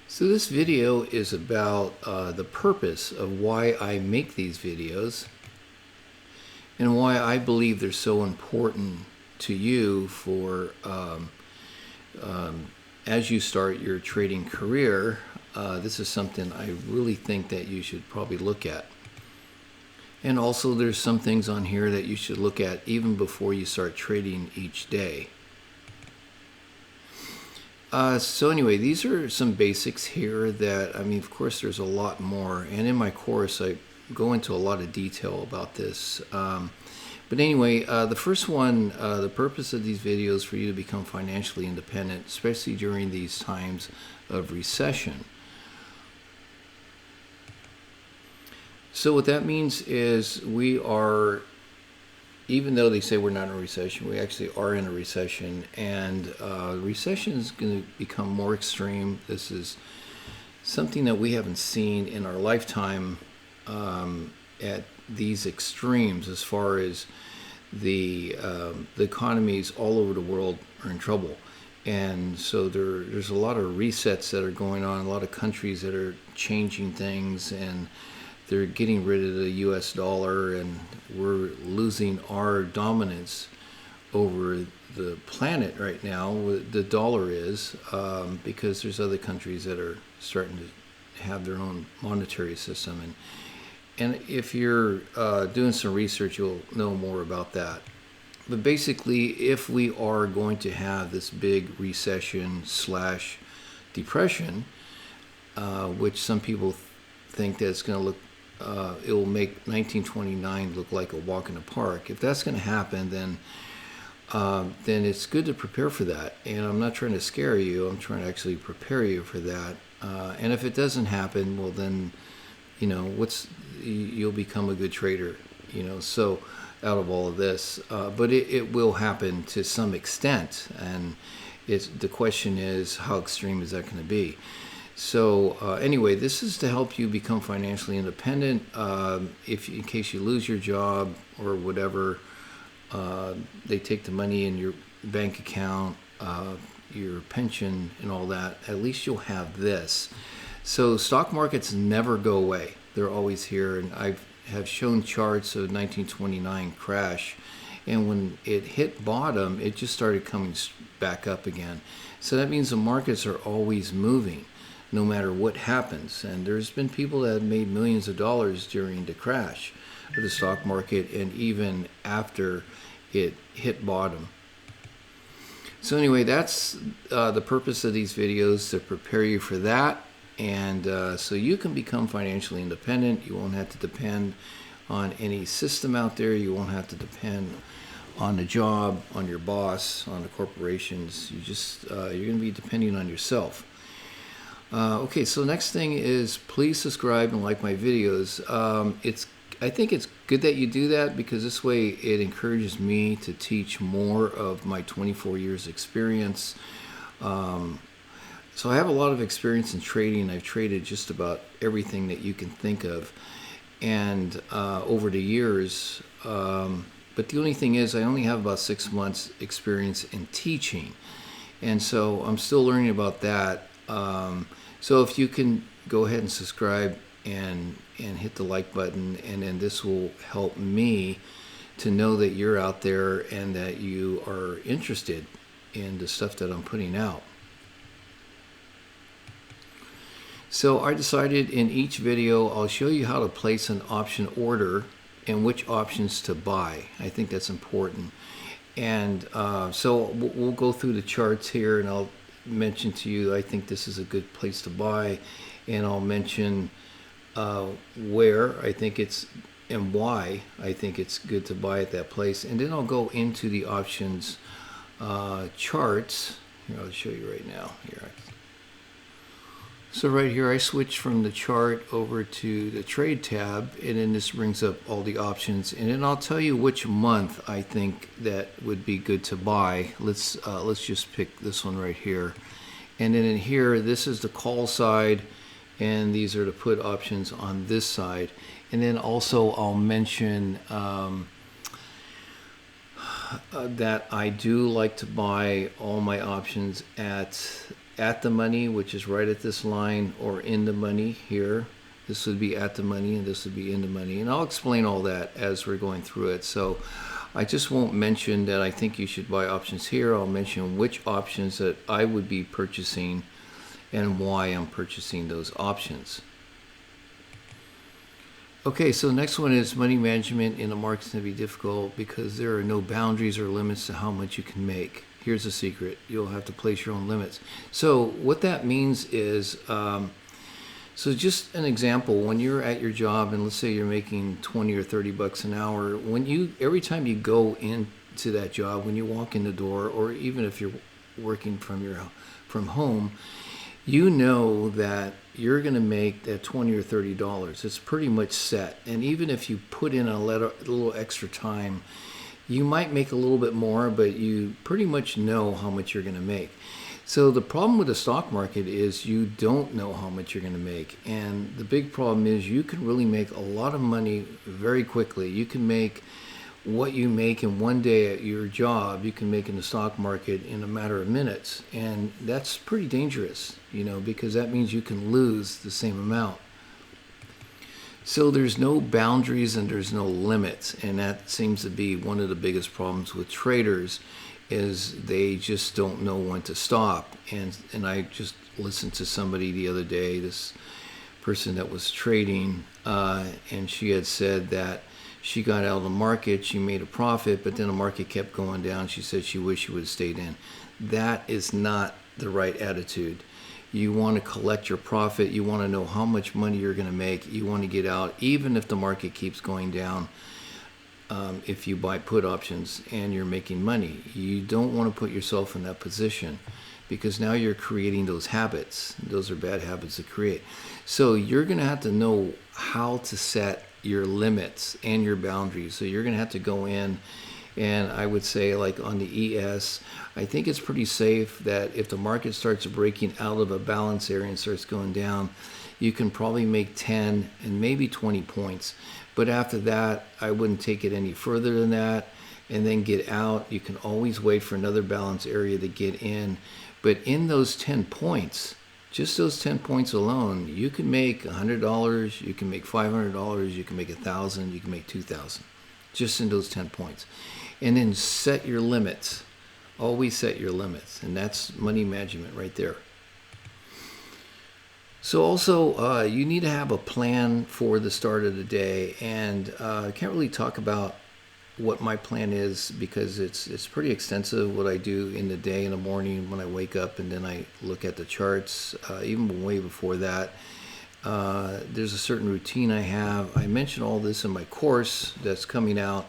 So this video is about the purpose of why I make these videos and why I believe they're so important to you for as you start your trading career. This is something I really think that you should probably look at. And also there's some things on here that you should look at even before you start trading each day. So anyway, these are some basics here that, of course there's a lot more, and in my course I go into a lot of detail about this. But anyway, the first one, the purpose of these videos is for you to become financially independent, especially during these times of recession. So what that means is we are, even though they say we're not in a recession, we actually are in a recession, and recession is going to become more extreme. This is something that we haven't seen in our lifetime at these extremes, as far as the economies all over the world are in trouble. And so there's a lot of resets that are going on, a lot of countries that are changing things, and they're getting rid of the US dollar, and we're losing our dominance over the planet right now. The dollar is, because there's other countries that are starting to have their own monetary system. And if you're doing some research, you'll know more about that. But basically, if we are going to have this big recession slash depression, which some people think that it's going to look, it will make 1929 look like a walk in the park. If that's going to happen, then it's good to prepare for that. And I'm not trying to scare you. I'm trying to actually prepare you for that. And if it doesn't happen, well then, you'll become a good trader. So out of all of this, but it will happen to some extent, and the question is, how extreme is that going to be? So anyway, this is to help you become financially independent. In case you lose your job or whatever, they take the money in your bank account, your pension and all that. At least you'll have this. So stock markets never go away. They're always here, and I have shown charts of 1929 crash, and when it hit bottom, it just started coming back up again. So that means the markets are always moving, no matter what happens. And there's been people that have made millions of dollars during the crash of the stock market, and even after it hit bottom. So anyway, that's the purpose of these videos, to prepare you for that, and so you can become financially independent. You won't have to depend on any system out there. You won't have to depend on a job, on your boss, on the corporations. You're going to be depending on yourself. Okay, so next thing is, please subscribe and like my videos. I think it's good that you do that, because this way it encourages me to teach more of my 24 years experience. So I have a lot of experience in trading. I've traded just about everything that you can think of, and over the years. But the only thing is, I only have about 6 months experience in teaching, and so I'm still learning about that. So if you can go ahead and subscribe and hit the like button, and then this will help me to know that you're out there and that you are interested in the stuff that I'm putting out. So I decided in each video I'll show you how to place an option order and which options to buy. I think that's important. And so we'll go through the charts here, and I'll mention to you, I think this is a good place to buy, and I'll mention where I think it's, and why I think it's good to buy at that place. And then I'll go into the options charts. Here, I'll show you right now. Here. So right here, I switch from the chart over to the trade tab, and then this brings up all the options, and then I'll tell you which month I think that would be good to buy. Let's just pick this one right here, and then in here, this is the call side, and these are the put options on this side. And then also I'll mention that I do like to buy all my options at at the money, which is right at this line, or in the money here. This would be at the money and this would be in the money. And I'll explain all that as we're going through it. So I just won't mention that I think you should buy options here. I'll mention which options that I would be purchasing and why I'm purchasing those options. Okay, so the next one is money management in the market's going to be difficult because there are no boundaries or limits to how much you can make. Here's the secret. You'll have to place your own limits. So what that means is, so just an example, when you're at your job and let's say you're making 20 or 30 bucks an hour, every time you go into that job, when you walk in the door, or even if you're working from home, you know that you're going to make that $20 or $30. It's pretty much set. And even if you put in a little extra time, you might make a little bit more, but you pretty much know how much you're going to make. So the problem with the stock market is you don't know how much you're going to make. And the big problem is you can really make a lot of money very quickly. You can make what you make in one day at your job, you can make in the stock market in a matter of minutes. And that's pretty dangerous, because that means you can lose the same amount. So there's no boundaries and there's no limits. And that seems to be one of the biggest problems with traders, is they just don't know when to stop. And I just listened to somebody the other day, this person that was trading, and she had said that she got out of the market, she made a profit, but then the market kept going down. She said she wished she would have stayed in. That is not the right attitude. You want to collect your profit. You want to know how much money you're going to make. You want to get out, even if the market keeps going down. If you buy put options and you're making money, you don't want to put yourself in that position, because now you're creating those habits. Those are bad habits to create. So you're going to have to know how to set your limits and your boundaries. So you're going to have to go in, and I would say, like on the ES, I think it's pretty safe that if the market starts breaking out of a balance area and starts going down, you can probably make 10 and maybe 20 points. But after that, I wouldn't take it any further than that and then get out. You can always wait for another balance area to get in. But in those 10 points, just those 10 points alone, you can make $100, you can make $500, you can make $1,000, you can make $2,000, just in those 10 points. And then set your limits. Always set your limits. And that's money management right there. So also, you need to have a plan for the start of the day. And I can't really talk about what my plan is because it's pretty extensive what I do in the day in the morning when I wake up, and then I look at the charts. Even way before that, there's a certain routine I have. I mentioned all this in my course that's coming out.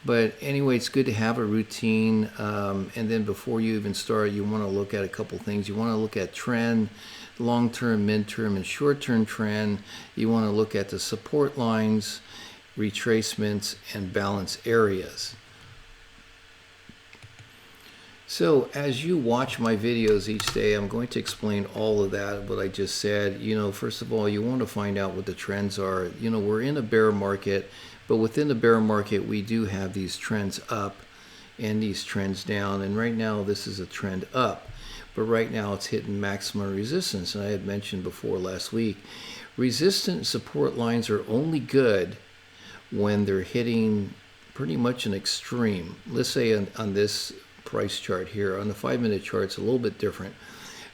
But anyway, it's good to have a routine. And then before you even start, you want to look at a couple things. You want to look at trend, long-term, mid-term, and short-term trend. You want to look at the support lines, retracements, and balance areas. So as you watch my videos each day, I'm going to explain all of that, what I just said. First of all, you want to find out what the trends are. We're in a bear market, but within the bear market, we do have these trends up and these trends down. And right now, this is a trend up. But right now, it's hitting maximum resistance. And I had mentioned before last week, resistance support lines are only good when they're hitting pretty much an extreme. Let's say on this price chart here, on the 5-minute chart, it's a little bit different.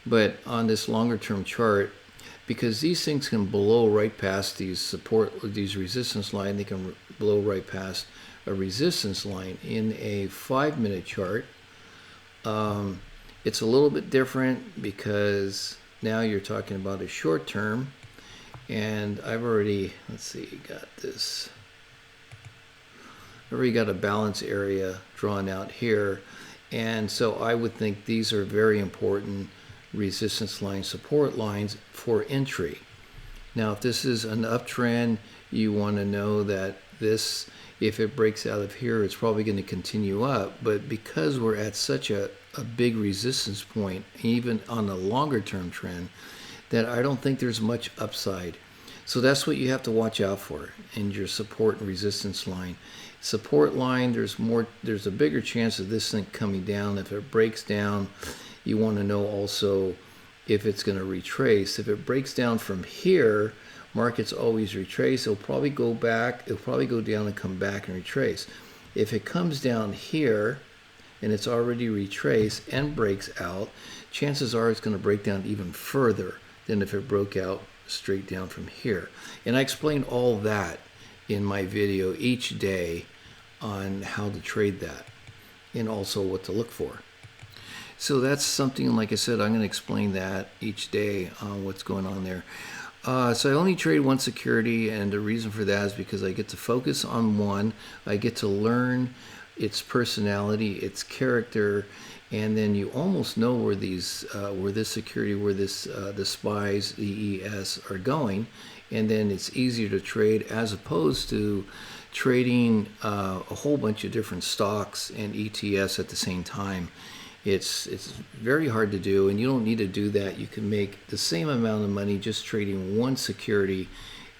But on this longer term chart, because these things can blow right past these resistance line, they can blow right past a resistance line. In a 5-minute chart, it's a little bit different because now you're talking about a short term, and I've already, got this. I've already got a balance area drawn out here, and so I would think these are very important resistance line, support lines for entry. Now, if this is an uptrend, you want to know that this, if it breaks out of here, it's probably going to continue up. But because we're at such a big resistance point, even on the longer term trend, that I don't think there's much upside. So that's what you have to watch out for in your support and resistance line. Support line, there's a bigger chance of this thing coming down. If it breaks down, you want to know also if it's going to retrace. If it breaks down from here, markets always retrace. It'll probably go back, it'll probably go down and come back and retrace. If it comes down here and it's already retraced and breaks out, chances are it's going to break down even further than if it broke out straight down from here. And I explain all that in my video each day on how to trade that and also what to look for. So that's something, like I said, I'm going to explain that each day on what's going on there. So I only trade one security, and the reason for that is because I get to focus on one. I get to learn its personality, its character, and then you almost know where these, where this security, where this, the SPYs, EES are going, and then it's easier to trade as opposed to trading a whole bunch of different stocks and ETFs at the same time. It's very hard to do, and you don't need to do that. You can make the same amount of money just trading one security,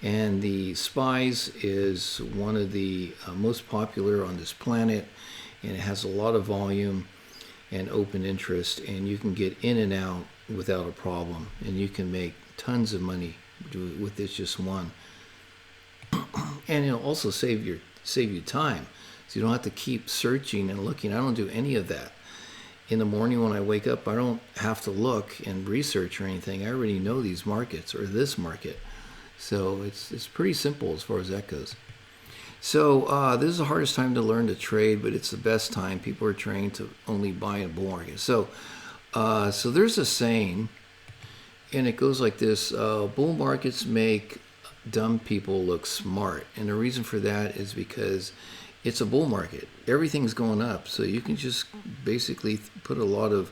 and the SPYs is one of the most popular on this planet, and it has a lot of volume and open interest, and you can get in and out without a problem, and you can make tons of money with this just one. And it'll also save you time, so you don't have to keep searching and looking. I don't do any of that. In the morning when I wake up, I don't have to look and research or anything. I already know these markets or this market. So it's pretty simple as far as that goes. So this is the hardest time to learn to trade, but it's the best time. People are trained to only buy in a bull market. So there's a saying, and it goes like this: bull markets make dumb people look smart. And the reason for that is because it's a bull market. Everything's going up, so you can just basically put a lot of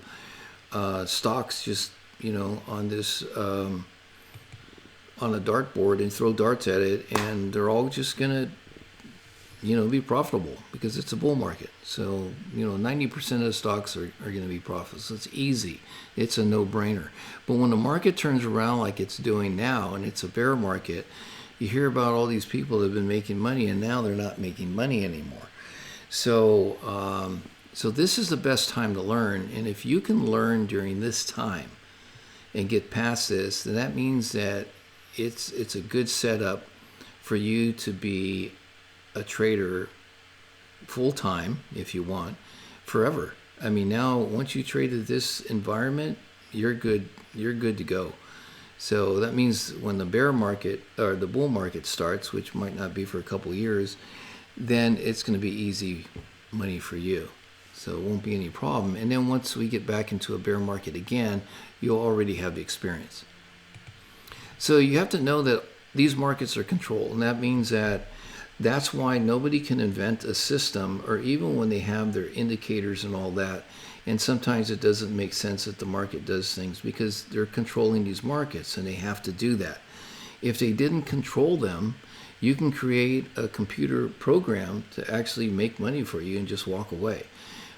stocks just, you know, on this on a dartboard and throw darts at it, and they're all just gonna, you know, be profitable because it's a bull market. So, you know, 90% of the stocks are going to be profitable. So it's easy. It's a no-brainer. But when the market turns around like it's doing now, and it's a bear market, you hear about all these people that have been making money, and now they're not making money anymore. So, so this is the best time to learn. And if you can learn during this time and get past this, then that means that it's a good setup for you to be a trader full-time, if you want, forever. I mean, now once you traded this environment, you're good to go. So that means when the bear market or the bull market starts, which might not be for a couple of years, then it's going to be easy money for you. So it won't be any problem. And then once we get back into a bear market again, you'll already have the experience. So you have to know that these markets are controlled, and that means that that's why nobody can invent a system, or even when they have their indicators and all that. And sometimes it doesn't make sense that the market does things because they're controlling these markets, and they have to do that. If they didn't control them, you can create a computer program to actually make money for you and just walk away.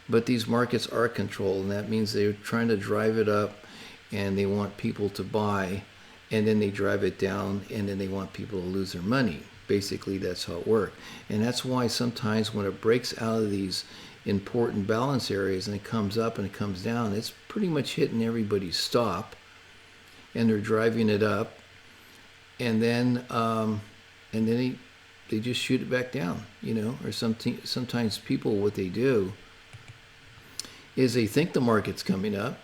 But these markets are controlled, and that means they're trying to drive it up, and they want people to buy, and then they drive it down, and then they want people to lose their money. Basically, that's how it works. And that's why sometimes when it breaks out of these important balance areas and it comes up and it comes down, it's pretty much hitting everybody's stop, and they're driving it up, and then they just shoot it back down, you know. Or sometimes people, what they do is they think the market's coming up,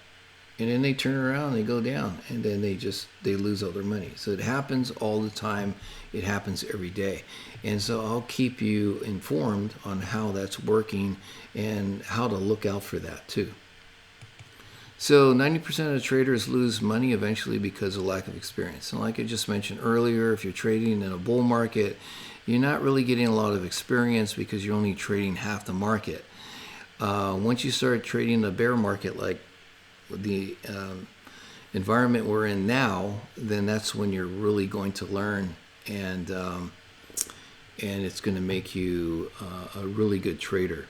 and then they turn around and they go down, and then they lose all their money. So it happens all the time. It happens every day. And so I'll keep you informed on how that's working and how to look out for that too. So 90% of the traders lose money eventually because of lack of experience. And like I just mentioned earlier, if you're trading in a bull market, you're not really getting a lot of experience because you're only trading half the market. Once you start trading a bear market like the environment we're in now, then that's when you're really going to learn, and it's going to make you a really good trader.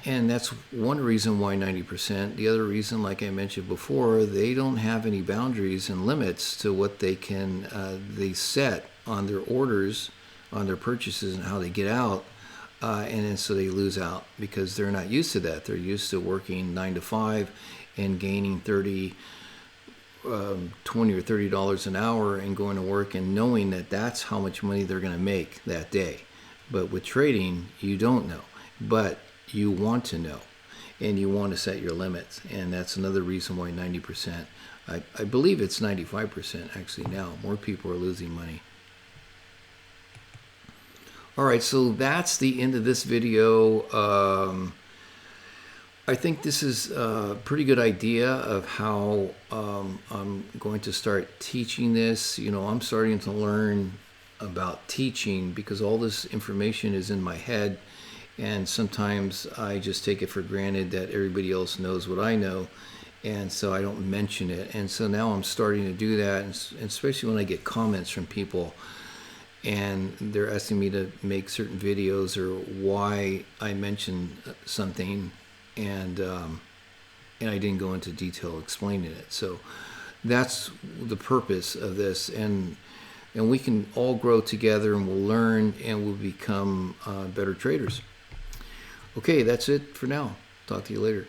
And that's one reason why 90%. The other reason, like I mentioned before, they don't have any boundaries and limits to what they can they set on their orders, on their purchases, and how they get out. And then so they lose out because they're not used to that. They're used to working 9 to 5, and gaining 20 or $30 an hour and going to work and knowing that that's how much money they're going to make that day. But with trading, you don't know, but you want to know, and you want to set your limits. And that's another reason why 90%, I believe it's 95% actually now. More people are losing money. All right, so that's the end of this video. I think this is a pretty good idea of how I'm going to start teaching this. You know, I'm starting to learn about teaching because all this information is in my head, and sometimes I just take it for granted that everybody else knows what I know, and so I don't mention it. And so now I'm starting to do that, and especially when I get comments from people and they're asking me to make certain videos or why I mentioned something, and I didn't go into detail explaining it. So that's the purpose of this, and we can all grow together, and we'll learn, and we'll become better traders. Okay, that's it for now. Talk to you later.